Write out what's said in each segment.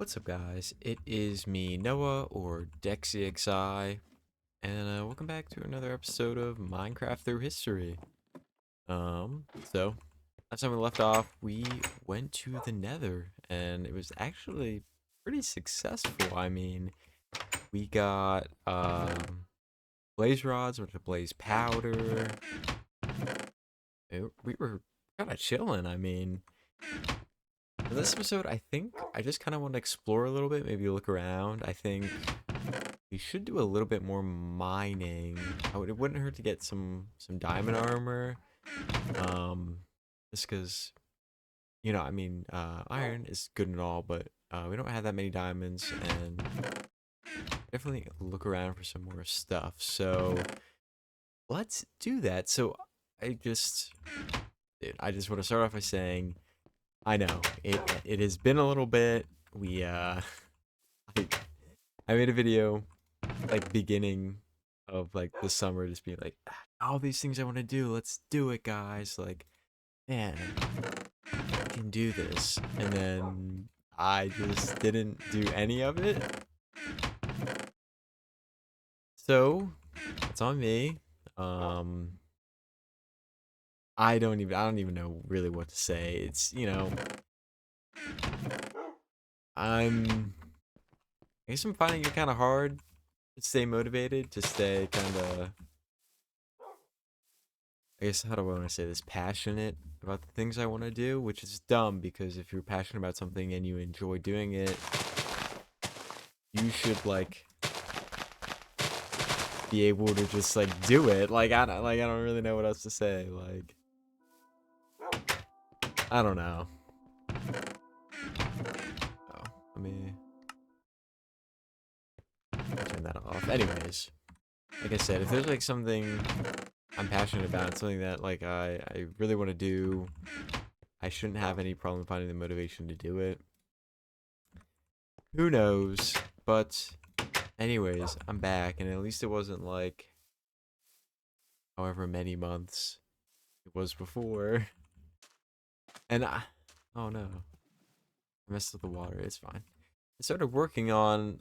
What's up, guys? It is me, Noah, or DexyXI, and welcome back to another episode of Minecraft Through History. So last time we left off, we went to the Nether, and it was actually pretty successful. I mean, we got blaze rods, which blaze powder. We were kind of chilling. I mean, for this episode, I think I just kind of want to explore a little bit, maybe look around. I think we should do a little bit more mining. It wouldn't hurt to get some diamond armor. Um, just because I mean, iron is good and all, but we don't have that many diamonds, and definitely look around for some more stuff. So let's do that. So I just, I just want to start off by saying, I know it has been a little bit. We I, I made a video like beginning of like the summer, just being like, all these things I want to do, let's do it, guys. Like, man, I can do this. And then I just didn't do any of it. So it's on me. Um I don't even know really what to say. It's I'm I guess I'm finding it kind of hard to stay motivated, to stay kind of, I guess, how do I want to say this, passionate about the things I want to do, which is dumb because if you're passionate about something and you enjoy doing it, you should like be able to just like do it. I don't really know what else to say. Like, I don't know. Oh, let me turn that off. Anyways, like I said, if there's like something I'm passionate about, something that like I really want to do, I shouldn't have any problem finding the motivation to do it. Who knows? But anyways, I'm back, and at least it wasn't like however many months it was before. And oh no, I messed with the water. It's fine. I started working on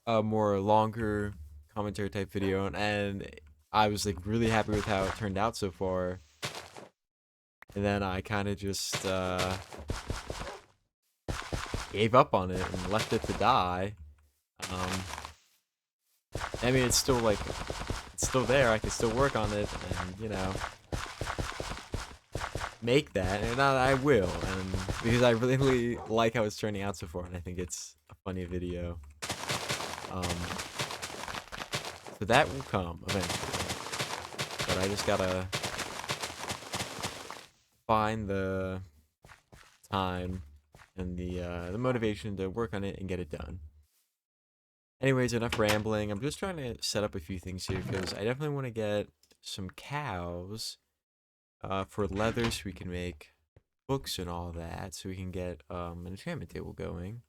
a more longer commentary type video, and I was like really happy with how it turned out so far. And then I kind of just gave up on it and left it to die. Um, I mean, it's still like it's still there. I can still work on it, and make that, and I will, and because I really like how it's turning out so far, and I think it's a funny video. Um, so that will come eventually, but I just gotta find the time and the motivation to work on it and get it done. Anyways, enough rambling. I'm just trying to set up a few things here because I definitely want to get some cows for leather so we can make books and all that, so we can get an enchantment table going.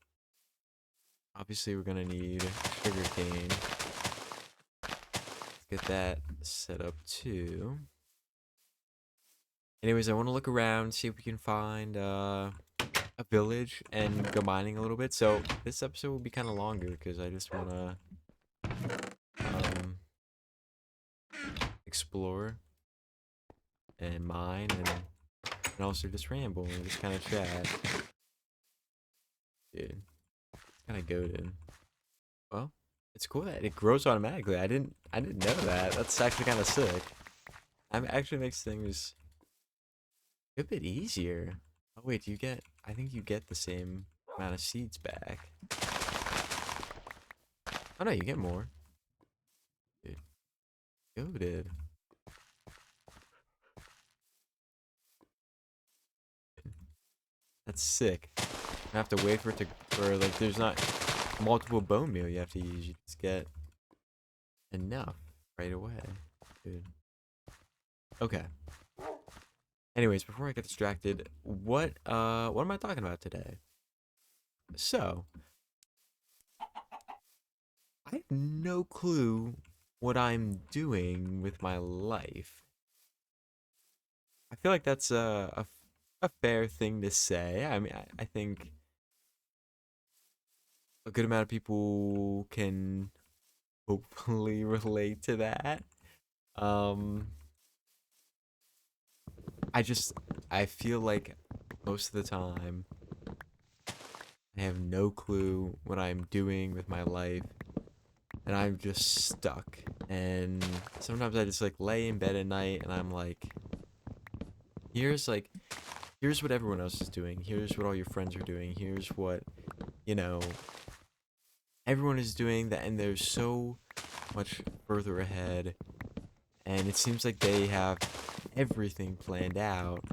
Obviously, we're gonna need sugar cane. Let's get that set up too. Anyways, I want to look around, see if we can find a village and go mining a little bit. So this episode will be kind of longer because I just want to um, explore and mine and also just ramble and just kind of chat. Dude, it's kind of goated. Well, it's cool that it grows automatically. I didn't know that. That's actually kind of sick. Actually makes things a bit easier. Oh wait, do you get? I think you get the same amount of seeds back. Oh no, you get more. Dude, goated. That's sick. You have to wait for it to, or like, there's not multiple bone meal you have to use. You just get enough right away, dude. Okay. Anyways, before I get distracted, what am I talking about today? So, I have no clue what I'm doing with my life. I feel like that's a fair thing to say. I mean, I think a good amount of people can hopefully relate to that. Um, I just I feel like most of the time I have no clue what I'm doing with my life, and I'm just stuck. And sometimes I just like lay in bed at night and I'm here's like here's what everyone else is doing. Here's what all your friends are doing. Here's what, you know, everyone is doing that, and they're so much further ahead, and it seems like they have everything planned out.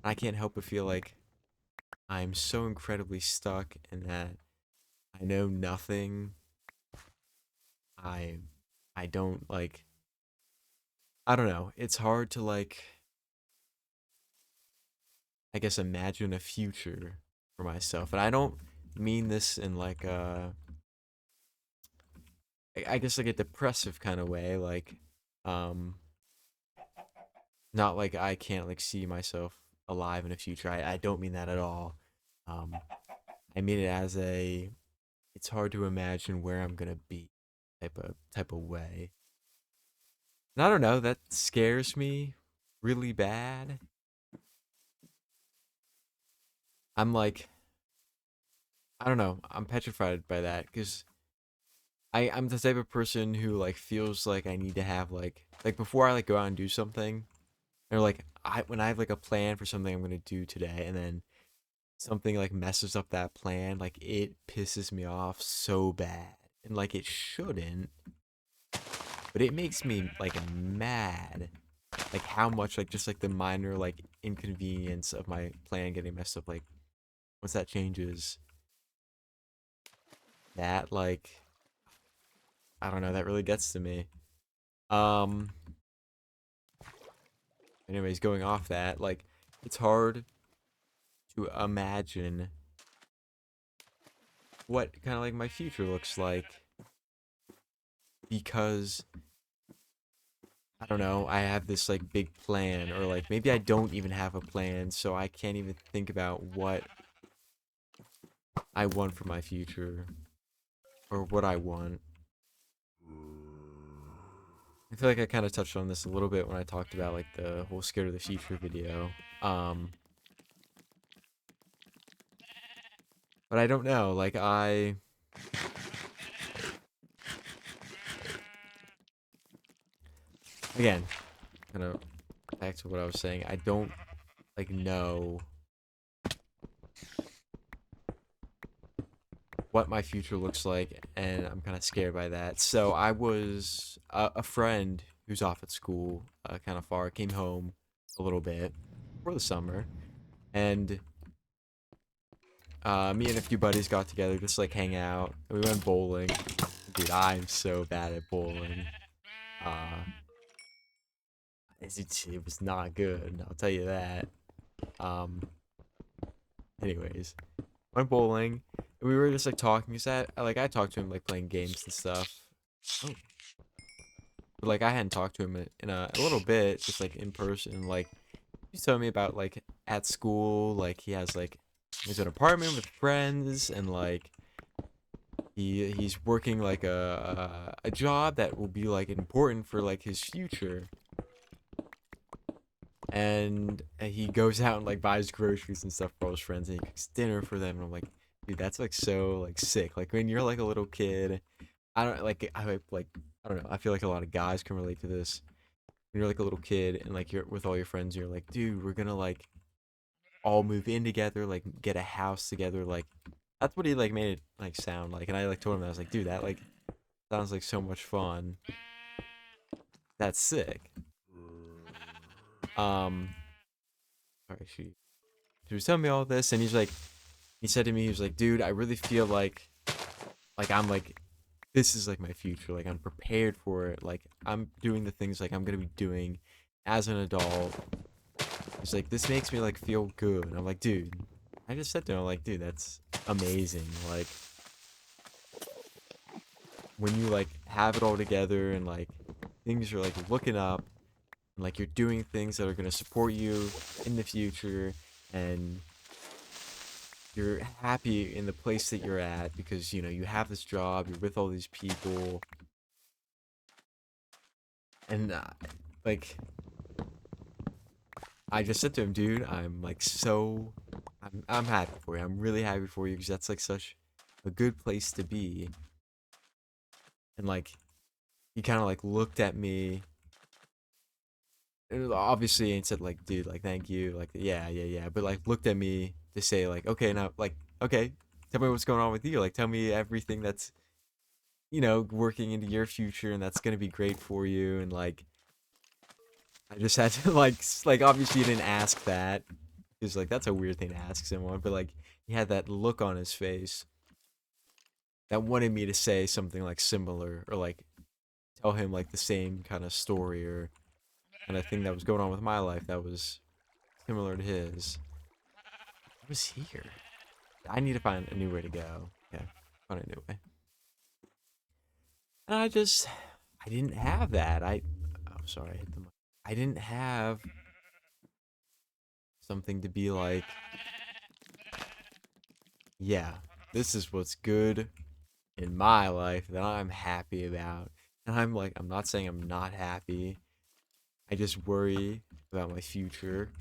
I can't help but feel like I'm so incredibly stuck and that I know nothing. I I don't like I don't know. It's hard to I guess imagine a future for myself. And I don't mean this in I guess like a depressive kind of way, um not like I can't like see myself alive in a future. I don't mean that at all. Um I mean it as a it's hard to imagine where I'm gonna be type of way. And I don't know, that scares me really bad. I'm I don't know, I'm petrified by that because I'm the type of person who like feels like I need to have before I like go out and do something, or like I when I have like a plan for something I'm gonna do today, and then something like messes up that plan, like it pisses me off so bad. And like it shouldn't, but it makes me like mad. Like how much like just like the minor like inconvenience of my plan getting messed up, like once that changes, that I don't know, that really gets to me. Um anyways, going off that, like it's hard to imagine what kind of like my future looks like because I don't know, I have this like big plan, or like maybe I don't even have a plan, so I can't even think about what I want for my future or what I want. I feel like I kind of touched on this a little bit when I talked about like the whole scared of the future video. Um but I don't know, like I again, kind of back to what I was saying, I don't like know what my future looks like, and I'm kind of scared by that. So I was a friend who's off at school, kind of far, came home a little bit for the summer, and me and a few buddies got together just like hang out, and we went bowling. Dude, I'm so bad at bowling. Uh, it was not good, I'll tell you that. Um, anyways, went bowling, and we were just like talking. Cause I talked to him like playing games and stuff. Oh, but like I hadn't talked to him in a little bit, just like in person. Like he's telling me about like at school, like he has like he's an apartment with friends, and like he's working like a job that will be like important for like his future. And he goes out and like buys groceries and stuff for all his friends, and he cooks dinner for them. And I'm like, dude, that's like so like sick. Like when you're like a little kid, I don't know. I feel like a lot of guys can relate to this. When you're like a little kid and like you're with all your friends, you're like, dude, we're gonna like all move in together, like get a house together. Like that's what he like made it like sound like. And I like told him, I was like, dude, that like sounds like so much fun. That's sick. Um, sorry, he was telling me all this, and he said to me, he was like, dude, I really feel like I'm like this is like my future. Like I'm prepared for it. Like I'm doing the things like I'm gonna be doing as an adult. He's like, this makes me like feel good. And I'm like, dude, I just said to him, I'm like, dude, that's amazing. Like when you like have it all together and like things are like looking up, and like you're doing things that are gonna support you in the future, and you're happy in the place that you're at because, you know, you have this job, you're with all these people, and like I just said to him, dude, I'm like I'm happy for you. I'm really happy for you because that's like such a good place to be. And like he kind of like looked at me and obviously and said like, dude, like thank you, like yeah, but like looked at me to say like, okay, now like okay, tell me what's going on with you. Like tell me everything that's, you know, working into your future and that's gonna be great for you. And like I just had to like obviously he didn't ask that because like that's a weird thing to ask someone, but like he had that look on his face that wanted me to say something like similar or like tell him like the same kind of story or kind of thing that was going on with my life that was similar to his. I was here. I need to find a new way to go. Okay, find a new way. And I didn't have that. Oh, sorry, I hit the mic. I didn't have something to be like, yeah, this is what's good in my life that I'm happy about. And I'm like, I'm not saying I'm not happy. I just worry about my future.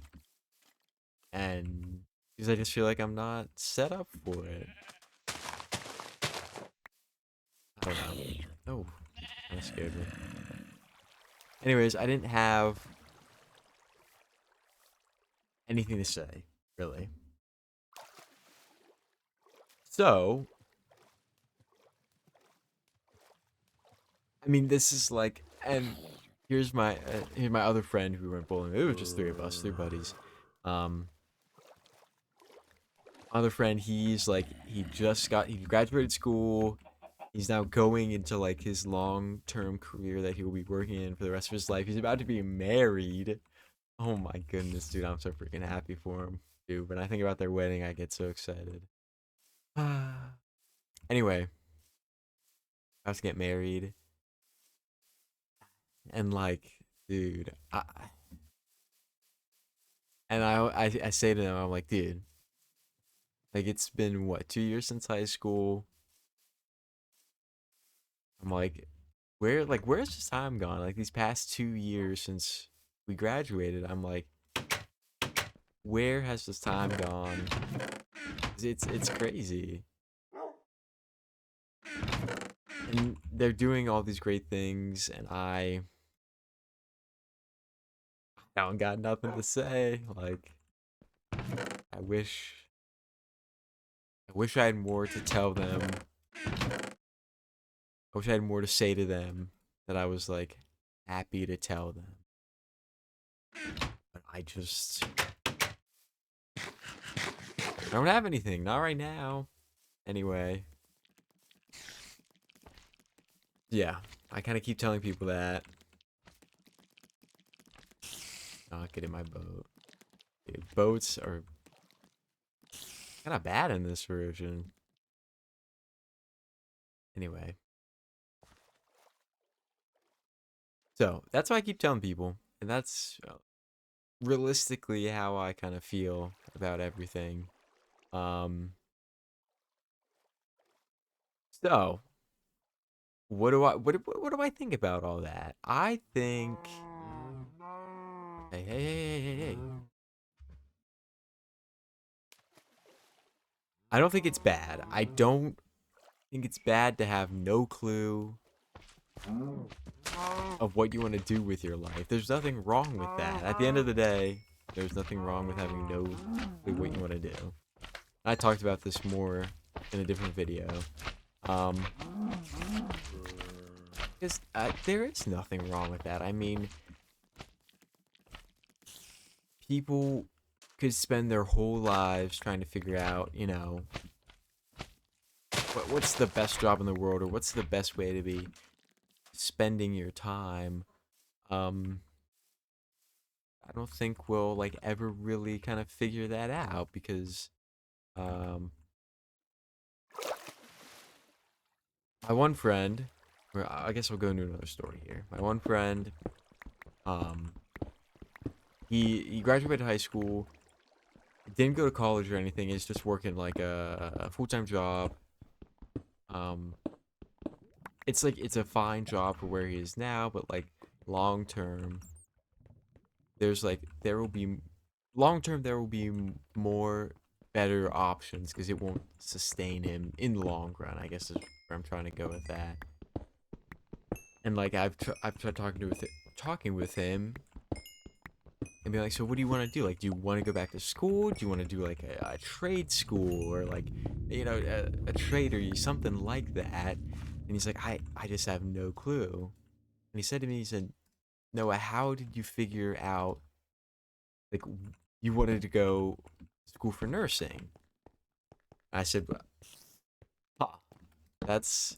And because I just feel like I'm not set up for it. I don't know. Oh, that scared me. Anyways, I didn't have anything to say, really. So, I mean, this is like, and here's my other friend who went bowling. It was just three of us, three buddies. Um, other friend, he's like, he graduated school. He's now going into like his long-term career that he will be working in for the rest of his life. He's about to be married. Oh my goodness, dude, I'm so freaking happy for him, dude. When I think about their wedding, I get so excited. Anyway, I was to get married, and like, dude, I say to them, I'm like, dude, like it's been what 2 years since high school. I'm like, where's this time gone? Like these past 2 years since we graduated, I'm like, where has this time gone? It's crazy, and they're doing all these great things, and I don't got nothing to say. Like, I wish, I wish I had more to tell them. I wish I had more to say to them that I was like happy to tell them. But I don't have anything. Not right now. Anyway, yeah, I kind of keep telling people that. Not get in my boat. Dude, boats are kind of bad in this version. Anyway, so that's why I keep telling people, and that's realistically how I kind of feel about everything. Um, so what do I think about all that? I think, hey. I don't think it's bad. I don't think it's bad to have no clue of what you want to do with your life. There's nothing wrong with that. At the end of the day, there's nothing wrong with having no clue what you want to do. I talked about this more in a different video. Um, because there is nothing wrong with that. I mean, people could spend their whole lives trying to figure out, you know, what's the best job in the world or what's the best way to be spending your time. Um, I don't think we'll like ever really kind of figure that out because um my one friend, or I guess we'll go into another story here. My one friend, um he graduated high school, didn't go to college or anything. He's just working like a full-time job. Um, it's like it's a fine job for where he is now, but like long term, there's like there will be long term there will be more better options because it won't sustain him in the long run. I guess is where I'm trying to go with that. And like I've tried talking with him and be like, so what do you want to do? Like, do you want to go back to school? Do you want to do like a trade school or like, a trade or something like that? And he's like, I just have no clue. And he said to me, he said, Noah, how did you figure out like you wanted to go to school for nursing? I said, huh, that's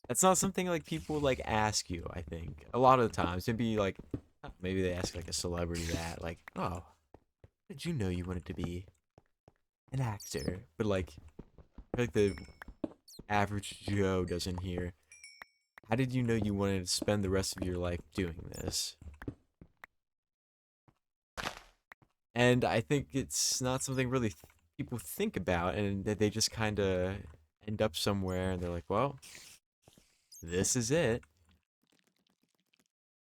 that's not something like people like ask you. I think a lot of the times it'd be like maybe they ask like a celebrity that like, oh, how did you know you wanted to be an actor? But like, I feel like the average Joe doesn't hear. How did you know you wanted to spend the rest of your life doing this? And I think it's not something really people think about, and that they just kind of end up somewhere, and they're like, well, this is it.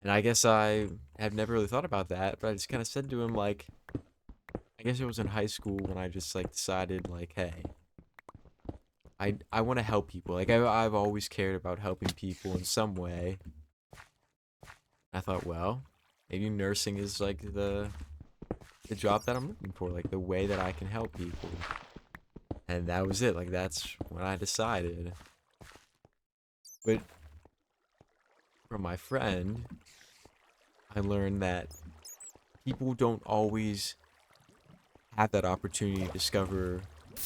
And I guess I have never really thought about that, but I just kind of said to him, like, I guess it was in high school when I just like decided, like, hey, I want to help people. Like, I've always cared about helping people in some way. I thought, well, maybe nursing is like the job that I'm looking for, like the way that I can help people. And that was it. Like that's when I decided. But from my friend, I learned that people don't always have that opportunity to discover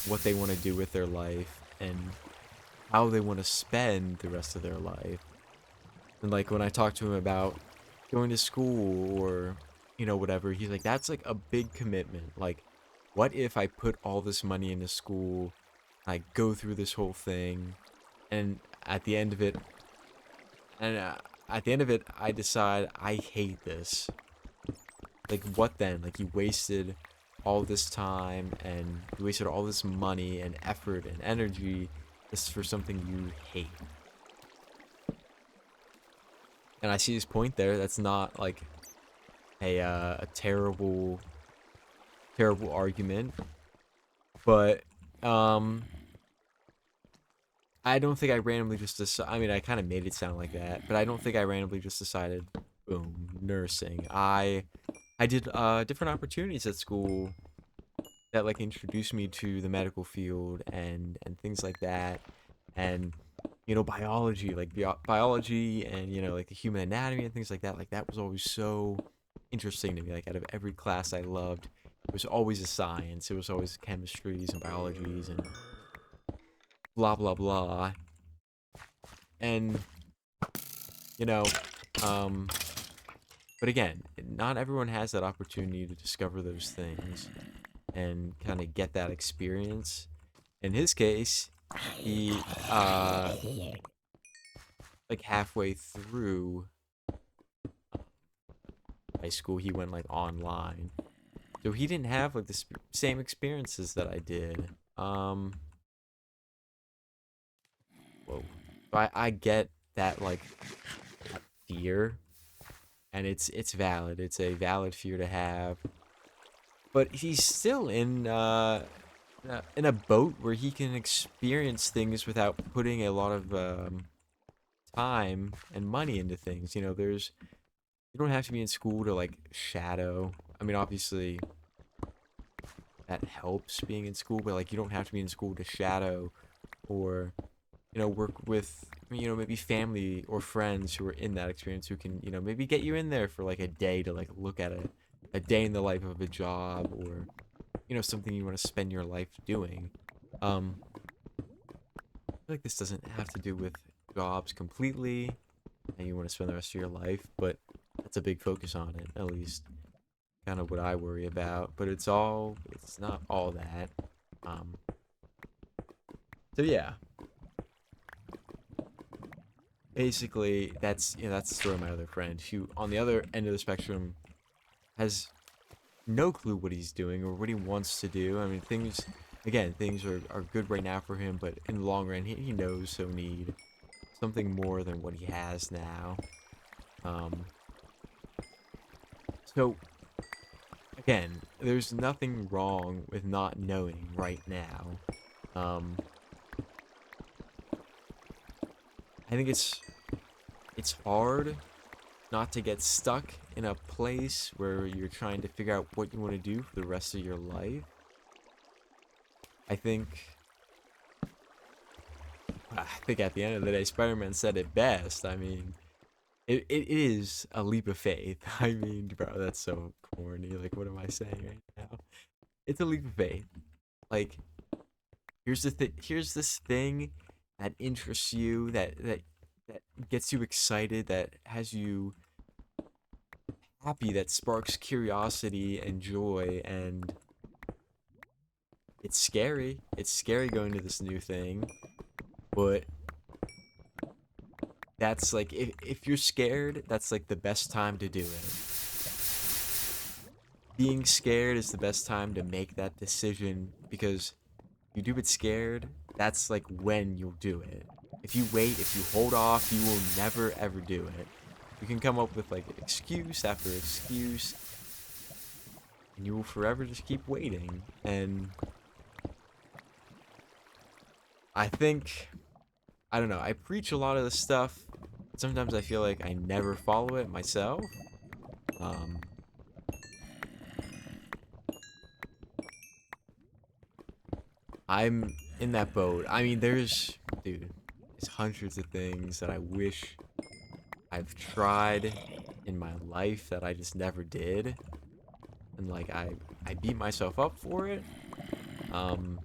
what they want to do with their life and how they want to spend the rest of their life. And like when I talked to him about going to school or whatever, he's like, that's like a big commitment. Like, what if I put all this money into school, I go through this whole thing, and at the end of it, and at the end of it, I decide I hate this. Like, what then? Like, you wasted all this time and you wasted all this money and effort and energy just for something you hate. And I see his point there. That's not like a terrible argument, but I don't think I randomly just decided. I mean, I kind of made it sound like that, but I don't think I randomly just decided, boom, nursing. I did different opportunities at school that like introduced me to the medical field and things like that, and biology, like biology, and like the human anatomy and things like that. Like that was always so interesting to me. Like out of every class I loved, it was always a science. It was always chemistries and biologies and blah blah blah. And you know, um, but again, not everyone has that opportunity to discover those things and kind of get that experience. In his case, he like halfway through high school, he went like online, so he didn't have like the same experiences that I did. Whoa. So I get that like fear, and it's valid. It's a valid fear to have. But he's still in a boat where he can experience things without putting a lot of time and money into things. You don't have to be in school to like shadow. I mean, obviously that helps being in school, but like you don't have to be in school to shadow or work with maybe family or friends who are in that experience who can maybe get you in there for like a day to like look at a day in the life of a job, or something you want to spend your life doing. I feel like this doesn't have to do with jobs completely and you want to spend the rest of your life, but that's a big focus on it, at least kind of what I worry about. But it's not all that. um so yeah, basically that's that's the story of my other friend, who on the other end of the spectrum has no clue what he's doing or what he wants to do. I mean, things are good right now for him, but in the long run, he knows he'll need something more than what he has now. Um, so, again, there's nothing wrong with not knowing right now. Um, I think it's hard not to get stuck in a place where you're trying to figure out what you want to do for the rest of your life. I think I think at the end of the day, Spider-Man said it best. I mean, it is a leap of faith. I mean, bro, that's so corny. Like, what am I saying right now? It's a leap of faith. Like, here's this thing that interests you, that gets you excited, that has you happy, that sparks curiosity and joy, and it's scary. It's scary going to this new thing, but that's like if you're scared, that's like the best time to do it. Being scared is the best time to make that decision because you do it scared, that's like when you'll do it. If you wait, if you hold off, you will never ever do it. You can come up with like excuse after excuse, and you will forever just keep waiting. And I think, I don't know, I preach a lot of this stuff. Sometimes I feel like I never follow it myself. Um, I'm in that boat. I mean, dude, there's hundreds of things that I wish I've tried in my life that I just never did. And like I beat myself up for it. Um,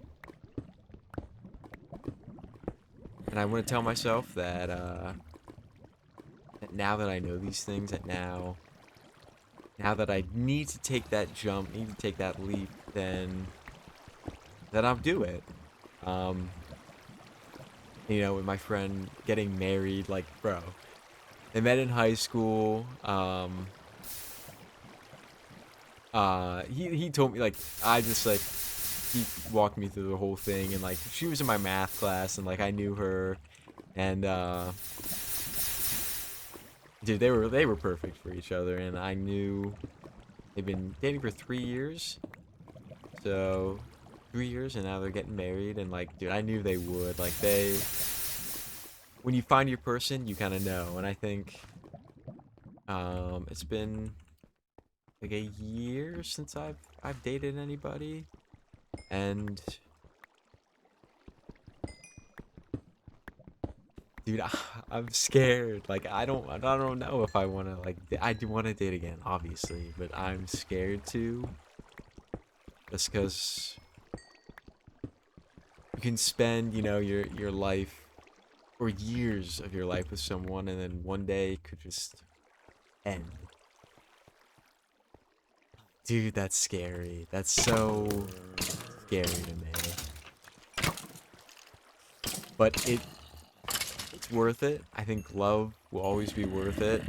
and I want to tell myself that now that I know these things, that now that I need to take that jump, need to take that leap, then I'll do it. Um, with my friend getting married, like, bro, they met in high school. He told me, like, I just like he walked me through the whole thing, and like she was in my math class, and like I knew her, and dude, they were perfect for each other, and I knew they've been dating for 3 years, so 3 years, and now they're getting married, and like, dude, I knew they would. Like, when you find your person, you kind of know, and I think it's been like a year since I've dated anybody, and dude, I'm scared. Like, I don't know if I want to, like, I do want to date again, obviously, but I'm scared to, just because you can spend, your life or years of your life with someone, and then one day it could just end. Dude, that's scary. That's so scary to me. But it's worth it. I think love will always be worth it.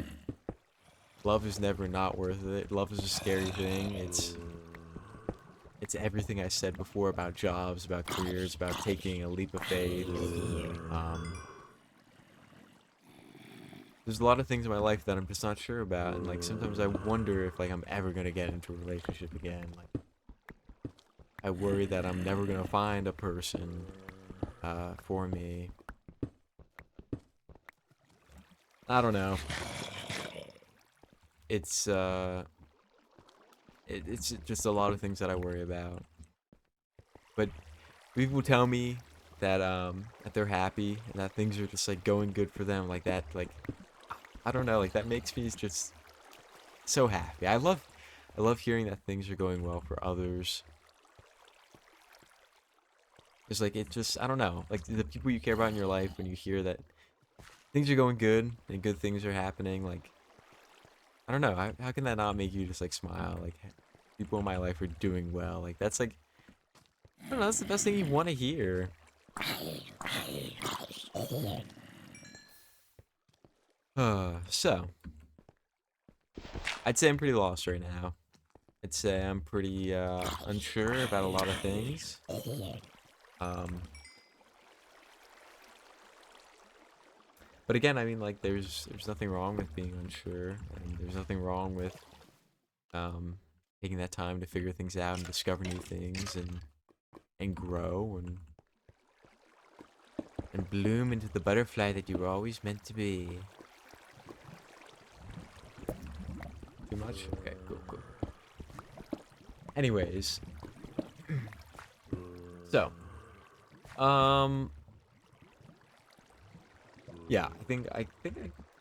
Love is never not worth it. Love is a scary thing. It's everything I said before about jobs, about careers, about taking a leap of faith. Um, there's a lot of things in my life that I'm just not sure about, and like sometimes I wonder if like I'm ever gonna get into a relationship again. Like, I worry that I'm never gonna find a person for me. I don't know. It's it's just a lot of things that I worry about. But people tell me that they're happy and that things are just like going good for them, like that. Like, I don't know, like that makes me just so happy. I love hearing that things are going well for others. It's like, it just, I don't know, like the people you care about in your life, when you hear that things are going good and good things are happening, like, I don't know, how can that not make you just like smile? Like, people in my life are doing well. Like, that's like, I don't know, that's the best thing you want to hear. So I'd say I'm pretty lost right now. I'd say I'm pretty unsure about a lot of things. Um, but again, I mean, like, there's nothing wrong with being unsure, and there's nothing wrong with um, taking that time to figure things out and discover new things and grow and bloom into the butterfly that you were always meant to be. Too much? Okay, cool. Anyways, so yeah, I think I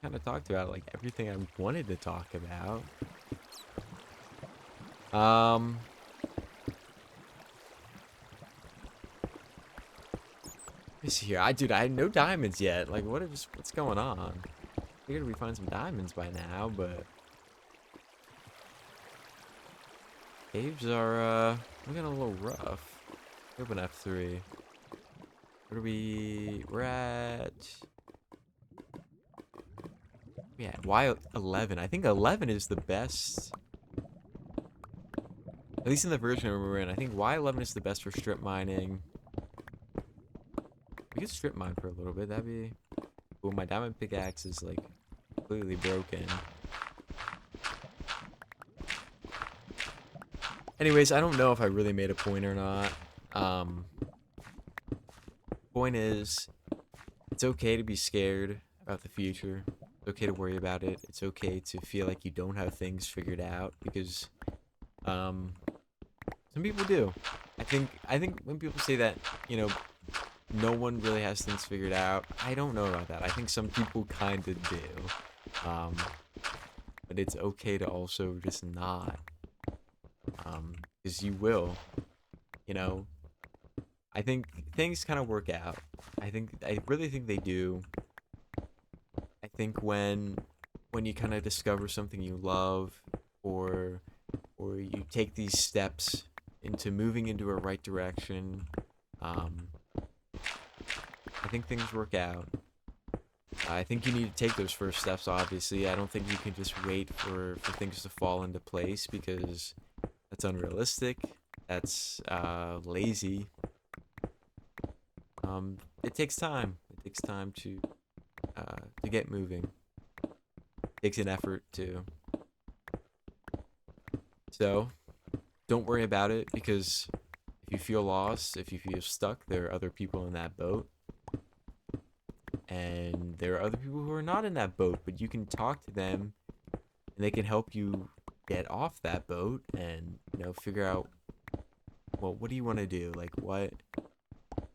kind of talked about like everything I wanted to talk about. Um, let me see here. Dude, I had no diamonds yet. Like, what's going on? Figured we find some diamonds by now, but caves are looking a little rough. Open F3. We're at. Yeah, Y11. I think 11 is the best. At least in the version we're in. I think Y11 is the best for strip mining. We could strip mine for a little bit. That'd be cool. My diamond pickaxe is like completely broken. Anyways, I don't know if I really made a point or not. Point is, it's okay to be scared about the future. It's okay to worry about it. It's okay to feel like you don't have things figured out because, some people do. I think when people say that, you know, no one really has things figured out, I don't know about that. I think some people kind of do. But it's okay to also just not. Because you will, you know. I think things kind of work out. I really think they do. I think when you kind of discover something you love, or you take these steps into moving into a right direction, I think things work out. I think you need to take those first steps, obviously. I don't think you can just wait for things to fall into place because that's unrealistic. That's lazy. It takes time. It takes time to get moving. It takes an effort too. So don't worry about it because if you feel lost, if you feel stuck, there are other people in that boat. And there are other people who are not in that boat, but you can talk to them and they can help you get off that boat and, you know, figure out, well, what do you want to do? Like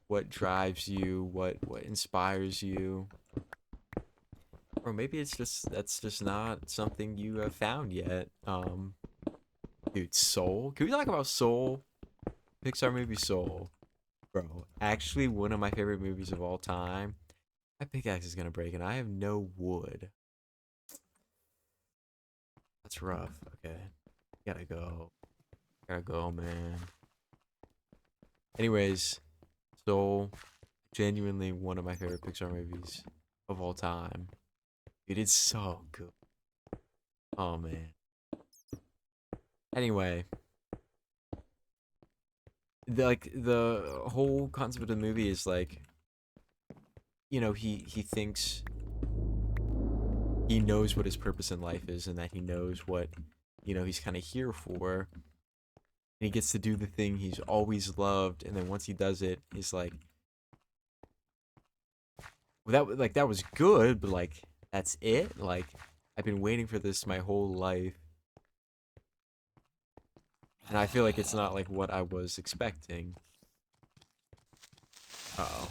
what drives you? What inspires you? Or maybe it's just that's just not something you have found yet. Dude, Soul. Can we talk about Soul? Pixar movie Soul, bro. Actually, one of my favorite movies of all time. My pickaxe is gonna break, and I have no wood. That's rough. Okay, gotta go. Gotta go, man. Anyways, Soul, genuinely one of my favorite Pixar movies of all time. It is so good. Oh man. Anyway, the whole concept of the movie is like, you know, he thinks he knows what his purpose in life is and that he knows what, you know, he's kind of here for. And he gets to do the thing he's always loved, and then once he does it, he's like, well, that was good, but like that's it. Like I've been waiting for this my whole life, and I feel like it's not like what I was expecting. Uh-oh.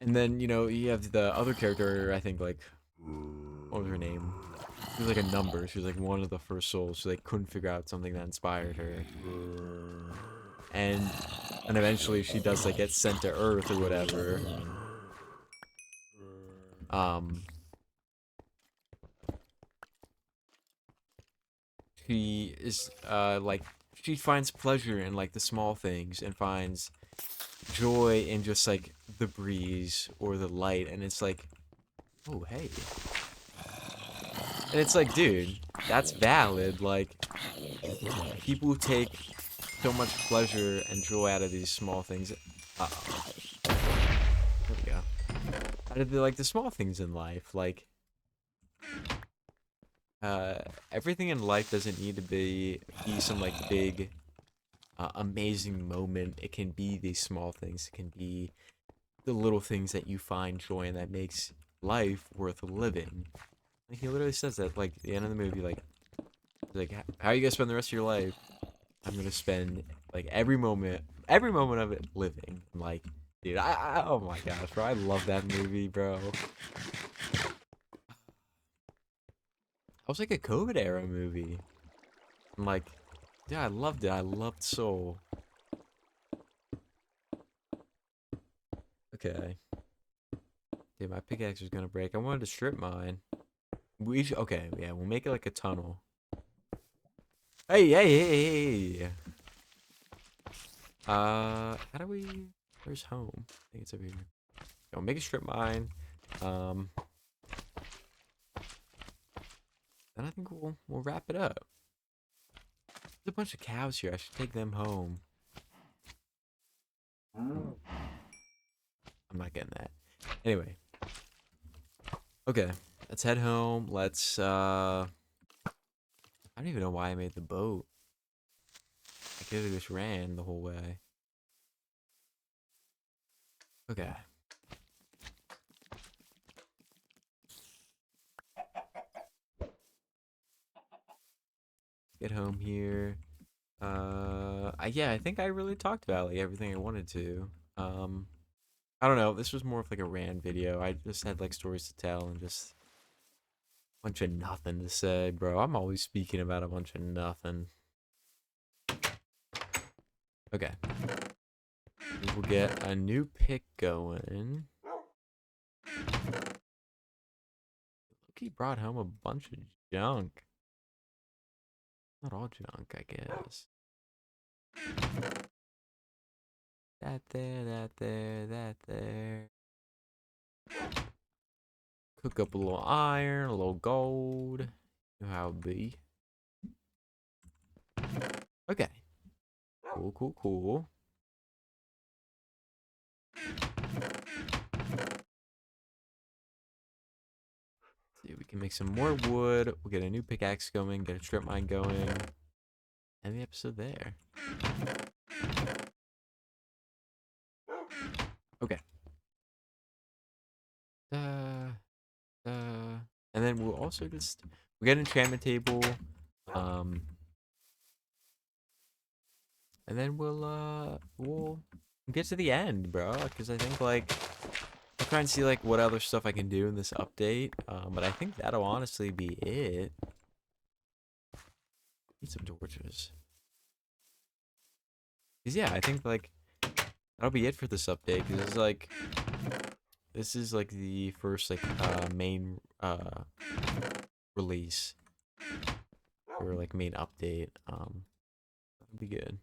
And then, you know, you have the other character, I think, like, what was her name? She was like a number. She was like one of the first souls. She like couldn't figure out something that inspired her. And eventually she does like get sent to Earth or whatever. Um she is like she finds pleasure in like the small things and finds joy in just like the breeze or the light, and it's like, oh hey, And it's like, dude, that's valid. Like, people take so much pleasure and joy out of these small things. Uh-oh. There we go. Out of the, like, the small things in life. Like, uh, everything in life doesn't need to be some, like, big, amazing moment. It can be these small things. It can be the little things that you find joy in that makes life worth living. Like, he literally says that, like, at the end of the movie, like, how are you gonna spend the rest of your life? I'm gonna spend, like, every moment of it living. Like, dude, oh my gosh, bro, I love that movie, bro. It was like a COVID era movie. And, like, yeah, I loved it. I loved Soul. Okay. Dude, my pickaxe is gonna break. I wanted to strip mine. Okay, yeah, we'll make it like a tunnel. Hey, hey, hey, hey. How do we? Where's home? I think it's over here. Go make a strip mine. Um, then I think we'll wrap it up. There's a bunch of cows here. I should take them home. I'm not getting that. Anyway. Okay. Let's head home. I don't even know why I made the boat. I could have just ran the whole way. Okay. Get home here. Yeah, I think I really talked about like everything I wanted to. I don't know. This was more of like a rant video. I just had like stories to tell and just a bunch of nothing to say, bro. I'm always speaking about a bunch of nothing. Okay. We'll get a new pick going. He brought home a bunch of junk. Not all junk, I guess. That there, that there, that there. Cook up a little iron, a little gold. You know how it be. Okay. Cool, cool, cool. See, we can make some more wood. We'll get a new pickaxe going, get a strip mine going. End the episode there. Okay. Uh, and then we'll also we'll get an enchantment table. Um, and then we'll get to the end, bro. Because I think like I'll try and see like what other stuff I can do in this update. But I think that'll honestly be it. Need some torches. Cause yeah, I think like that'll be it for this update. Cause this is like the first like main release or like main update. That'll be good.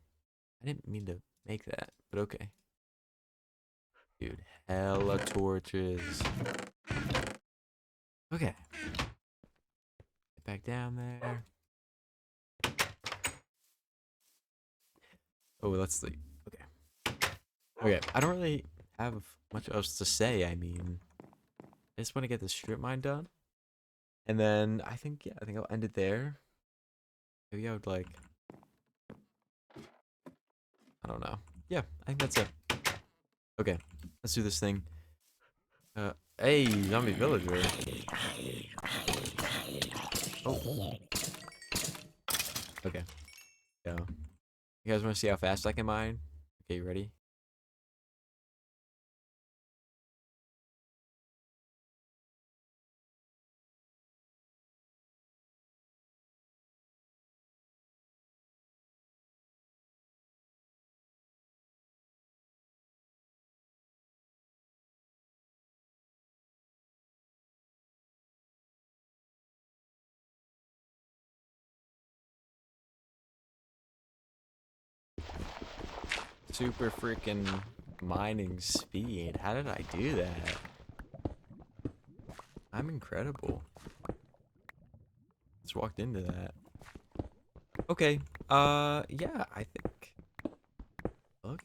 I didn't mean to make that, but okay. Dude, hella torches. Okay. Get back down there. Oh, let's sleep. Okay. Okay, I don't really have much else to say. I mean, I just want to get this strip mine done. And then I think, yeah, I think I'll end it there. Maybe I would like, I don't know. Yeah, I think that's it. Okay, let's do this thing. Hey, zombie villager. Oh, okay. Yeah. You guys want to see how fast I can mine? Okay, you ready? Super freaking mining speed. How did I do that? I'm incredible. Just walked into that. Okay. Yeah, I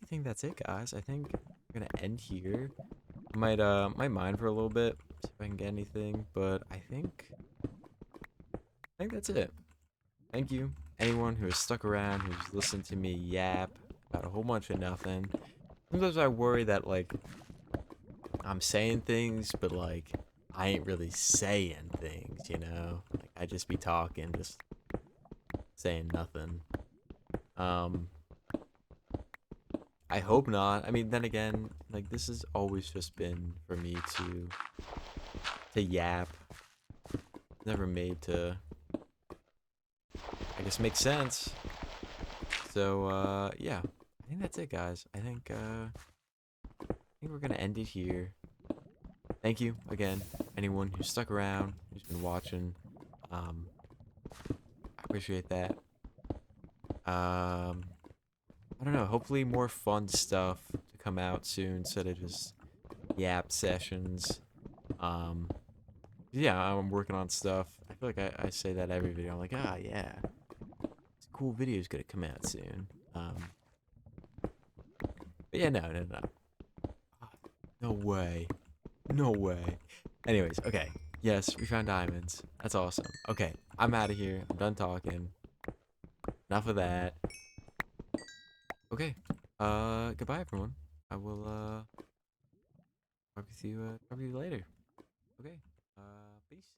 think that's it, guys. I think we're gonna end here. Might mine for a little bit, see if I can get anything, but I think that's it. Thank you, anyone who has stuck around, who's listened to me yap about a whole bunch of nothing. Sometimes I worry that, like, I'm saying things, but, like, I ain't really saying things, you know? Like, I just be talking, just saying nothing. Um, I hope not. I mean, then again, like, this has always just been for me to yap. Never made to, I guess, make sense. So, yeah. I think that's it, guys. I think we're gonna end it here. Thank you again, anyone who stuck around, who's been watching. I appreciate that. I don't know. Hopefully, more fun stuff to come out soon instead of just yap sessions. Um, yeah, I'm working on stuff. I feel like I say that every video. I'm like, ah, yeah, this cool video's gonna come out soon. But yeah, no. No way. No way. Anyways, okay. Yes, we found diamonds. That's awesome. Okay, I'm out of here. I'm done talking. Enough of that. Okay. Goodbye, everyone. I will, talk with you later. Okay. Peace.